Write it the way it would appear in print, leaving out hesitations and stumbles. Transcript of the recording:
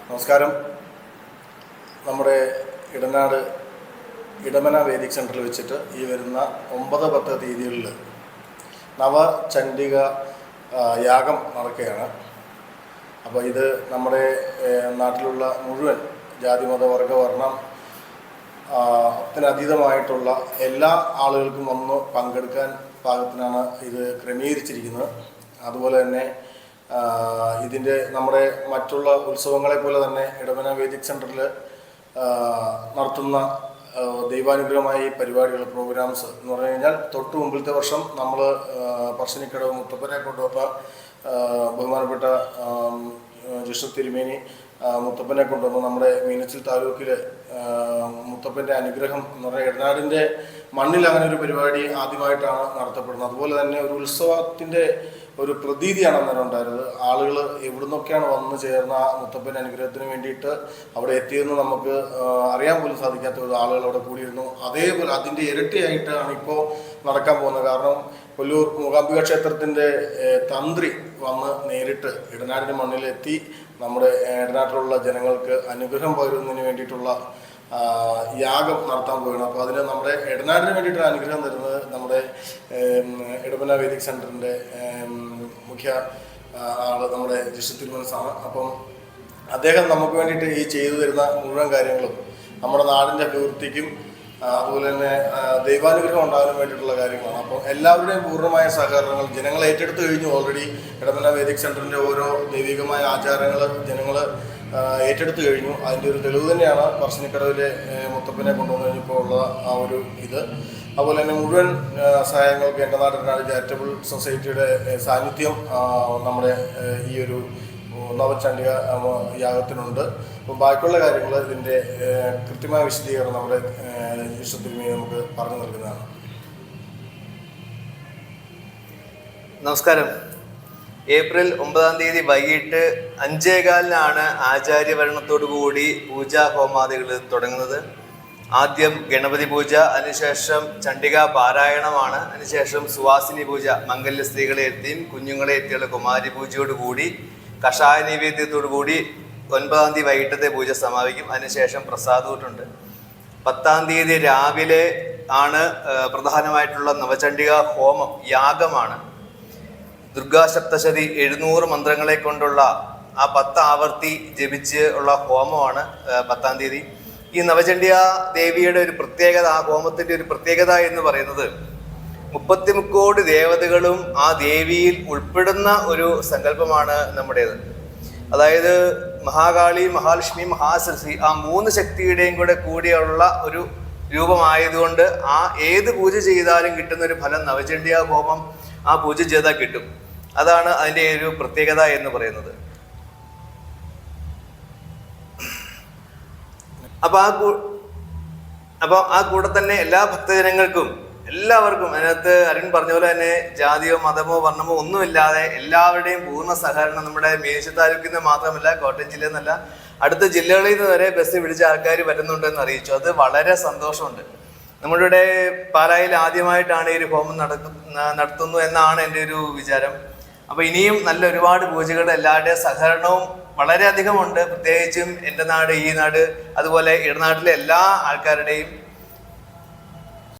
നമസ്കാരം. നമ്മുടെ ഇടനാട് ഇടമന വേദിക് സെൻറ്ററിൽ വെച്ചിട്ട് ഈ വരുന്ന 9-10 തീയതികളിൽ നവചണ്ഡിക യാഗം നടക്കുകയാണ്. അപ്പോൾ ഇത് നമ്മുടെ നാട്ടിലുള്ള മുഴുവൻ ജാതി മത വർഗ വർണ്ണം ത്തിനതീതമായിട്ടുള്ള എല്ലാ ആളുകൾക്കും വന്ന് പങ്കെടുക്കാൻ പാകത്തിനാണ് ഇത് ക്രമീകരിച്ചിരിക്കുന്നത്. അതുപോലെ തന്നെ ഇതിൻ്റെ നമ്മുടെ മറ്റുള്ള ഉത്സവങ്ങളെ പോലെ തന്നെ ഇടമന വേദിക് സെൻറ്ററിൽ നടത്തുന്ന ദൈവാനുഗ്രഹമായ ഈ പരിപാടികൾ പ്രോഗ്രാംസ് എന്ന് പറഞ്ഞു കഴിഞ്ഞാൽ തൊട്ട് മുമ്പിലത്തെ വർഷം നമ്മൾ പറശ്ശിനിക്കടവ് മുത്തപ്പനെ കൊണ്ടുവന്ന ബഹുമാനപ്പെട്ട ജിഷ്ണു തിരുമേനി മുത്തപ്പനെ കൊണ്ടുവന്ന് നമ്മുടെ മീനച്ചിൽ താലൂക്കിൽ മുത്തപ്പൻ്റെ അനുഗ്രഹം എന്ന് പറഞ്ഞാൽ ഇടനാടിൻ്റെ മണ്ണിൽ അങ്ങനെ ഒരു പരിപാടി ആദ്യമായിട്ടാണ് നടത്തപ്പെടുന്നത്. അതുപോലെ തന്നെ ഒരു ഉത്സവത്തിൻ്റെ ഒരു പ്രതീതിയാണ് അന്നേരം ഉണ്ടായിരുന്നത്. ആളുകൾ എവിടുന്നൊക്കെയാണ് വന്നു ചേർന്ന മുത്തപ്പൻ്റെ അനുഗ്രഹത്തിന് വേണ്ടിയിട്ട് അവിടെ എത്തിയെന്ന് നമുക്ക് അറിയാൻ പോലും സാധിക്കാത്ത ആളുകൾ അവിടെ കൂടിയിരുന്നു. അതേപോലെ അതിൻ്റെ ഇരട്ടിയായിട്ടാണ് ഇപ്പോൾ നടക്കാൻ പോകുന്നത്. കാരണം കൊല്ലൂർ മൂകാംബിക ക്ഷേത്രത്തിൻ്റെ തന്ത്രി വന്ന് നേരിട്ട് ഇടനാടിൻ്റെ മണ്ണിലെത്തി നമ്മുടെ ഇടനാട്ടിലുള്ള ജനങ്ങൾക്ക് അനുഗ്രഹം പകരുന്നതിന് വേണ്ടിയിട്ടുള്ള യാഗം നടത്താൻ പോവുകയാണ്. അപ്പോൾ അതിന് നമ്മുടെ ഇടനാടിന് വേണ്ടിയിട്ടുള്ള അനുഗ്രഹം തരുന്നത് നമ്മുടെ ഇടമന വേദിക് സെൻറ്ററിൻ്റെ മുഖ്യ ആള് നമ്മുടെ ജിഷ്ണു തിരുമനസാണ്. അപ്പം അദ്ദേഹം നമുക്ക് വേണ്ടിയിട്ട് ഈ ചെയ്തു തരുന്ന മുഴുവൻ കാര്യങ്ങളും നമ്മുടെ നാടിൻ്റെ അഭിവൃദ്ധിക്കും അതുപോലെ തന്നെ ദൈവാനുഗ്രഹം ഉണ്ടാകാൻ വേണ്ടിയിട്ടുള്ള കാര്യങ്ങളാണ്. അപ്പോൾ എല്ലാവരുടെയും പൂർണ്ണമായ സഹകരണങ്ങൾ ജനങ്ങൾ ഏറ്റെടുത്ത് കഴിഞ്ഞു. ഓൾറെഡി ഇടമന വേദിക് സെൻറ്ററിൻ്റെ ഓരോ ദൈവികമായ ആചാരങ്ങൾ ജനങ്ങൾ ഏറ്റെടുത്ത് കഴിഞ്ഞു. അതിൻ്റെ ഒരു തെളിവ് തന്നെയാണ് പറശ്ശിനിക്കടവിലെ മുത്തപ്പനെ കൊണ്ടുവന്നു കഴിഞ്ഞപ്പോൾ ഉള്ള ആ ഒരു ഇത്. അതുപോലെ തന്നെ മുഴുവൻ സഹായങ്ങൾക്ക് എൻ്റെ നാട്ടിലാണ് ചാരിറ്റബിൾ സൊസൈറ്റിയുടെ സാന്നിധ്യം നമ്മുടെ ഈ ഒരു നവചണ്ഡിക യാഗത്തിനുണ്ട്. അപ്പോൾ ബാക്കിയുള്ള കാര്യങ്ങൾ ഇതിൻ്റെ കൃത്യമായ വിശദീകരണം നമ്മുടെ വിശുദ്ധി നമുക്ക് പറഞ്ഞു നൽകുന്നതാണ്. നമസ്കാരം. ഏപ്രിൽ 9 തീയതി വൈകിട്ട് 5:15 ആചാര്യവരണത്തോടു കൂടി പൂജാ ഹോമാദികൾ തുടങ്ങുന്നത്. ആദ്യം ഗണപതി പൂജ, അതിനുശേഷം ചണ്ഡിക പാരായണമാണ്. അതിനുശേഷം സുവാസിനി പൂജ, മംഗല്യ സ്ത്രീകളെ എത്തിയും കുഞ്ഞുങ്ങളെ എത്തിയുള്ള കുമാരി പൂജയോടുകൂടി കഷായ നൈവേദ്യത്തോടു കൂടി 9 തീയതി വൈകിട്ടത്തെ പൂജ സമാപിക്കും. അതിനുശേഷം പ്രസാദൂട്ടുണ്ട്. 10 തീയതി രാവിലെ ആണ് പ്രധാനമായിട്ടുള്ള നവചണ്ഡിക ഹോമം, യാഗമാണ്. ദുർഗാ സപ്തശതി 700 മന്ത്രങ്ങളെ കൊണ്ടുള്ള ആ 10 ആവർത്തി ജപിച്ച് ഉള്ള ഹോമമാണ് 10 തീയതി. ഈ നവചണ്ഡിക ദേവിയുടെ ഒരു പ്രത്യേകത, ആ ഹോമത്തിൻ്റെ ഒരു പ്രത്യേകത എന്ന് പറയുന്നത് 30 കോടി ദേവതകളും ആ ദേവിയിൽ ഉൾപ്പെടുന്ന ഒരു സങ്കല്പമാണ് നമ്മുടേത്. അതായത് മഹാകാളി, മഹാലക്ഷ്മി, മഹാസരസ്വതി, ആ 3 ശക്തിയുടെയും കൂടിയുള്ള ഒരു രൂപമായതുകൊണ്ട് ആ ഏത് പൂജ ചെയ്താലും കിട്ടുന്ന ഒരു ഫലം നവചണ്ഡിക ഹോമം ആ പൂജ ചെയ്താൽ കിട്ടും. അതാണ് അതിൻ്റെ ഒരു പ്രത്യേകത എന്ന് പറയുന്നത്. അപ്പോൾ ആ കൂടെ തന്നെ എല്ലാ ഭക്തജനങ്ങൾക്കും എല്ലാവർക്കും അതിനകത്ത് അരുൺ പറഞ്ഞ പോലെ തന്നെ ജാതിയോ മതമോ വർണ്ണമോ ഒന്നുമില്ലാതെ എല്ലാവരുടെയും പൂർണ്ണ സഹകരണം നമ്മുടെ മീനച്ചിൽ താലൂക്കിൽ നിന്ന് മാത്രമല്ല, കോട്ടയം ജില്ലയിൽ നിന്നല്ല, അടുത്ത ജില്ലകളിൽ നിന്ന് വരെ ബസ് പിടിച്ച ആൾക്കാർ വരുന്നുണ്ടെന്ന് അറിയിച്ചു. അത് വളരെ സന്തോഷമുണ്ട്. നമ്മളിവിടെ പാലായിൽ ആദ്യമായിട്ടാണ് ഈ ഒരു ഹോമം നടത്തുന്നു എന്നാണ് എൻ്റെ ഒരു വിചാരം. അപ്പോൾ ഇനിയും നല്ല ഒരുപാട് പൂജകൾ, എല്ലാവരുടെയും സഹകരണവും വളരെയധികം ഉണ്ട്. പ്രത്യേകിച്ചും എൻ്റെ നാട്, ഈ നാട്, അതുപോലെ ഇടനാട്ടിലെ എല്ലാ ആൾക്കാരുടെയും